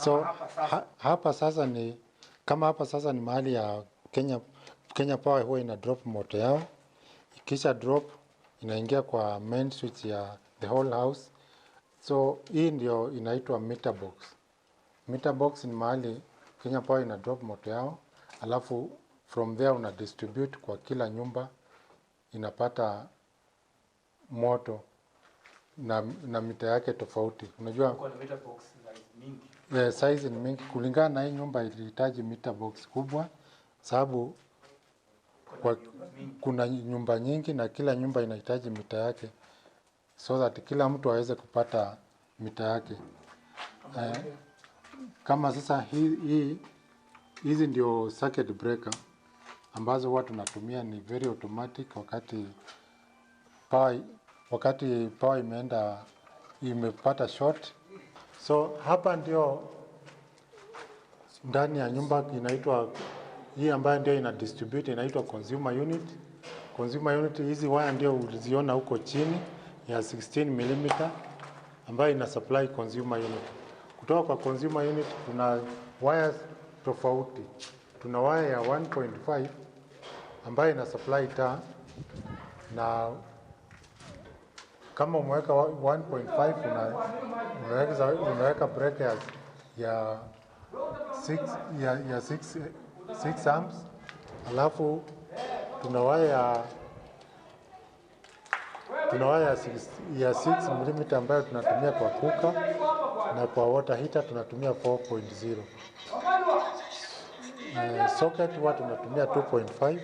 So hapa sasa ni mahali ya Kenya Power huwa ina drop moto yao, ikisha drop inaingia kwa main switch ya the whole house. So hii ndio inaitwa meter box. Meter box ni mahali Kenya Power ina drop moto yao, alafu from there una distribute kwa kila nyumba inapata moto na mita yake tofauti. Unajua kwa meter box size mingi. Size ni mingi kulingana na hii nyumba ilihitaji meter box kubwa, sababu kuna nyumba nyingi na kila nyumba inahitaji mita yake, so that kila mtu aweze kupata mita yake. Kama sasa hizi ndio circuit breaker ambazo watu tunatumia, ni very automatic wakati power imepata short. So hapa ndio ndani ya nyumba inaitwa hii ambayo ndio ina distribute, inaitwa consumer unit. Consumer unit, hizi waya ndio uliziona huko chini ya 16 mm ambayo ina supply consumer unit. Kutoka kwa consumer unit tuna wires tofauti. Tuna waya ya 1.5 ambayo ina supply taa, na kama umeweka 1.5 unaweka breakers ya 6 amps. Alafu tuna waya ya 6 mm ambayo tunatumia kwa kuka, na kwa water heater tunatumia 4.0. Socket huwa tunatumia 2.5.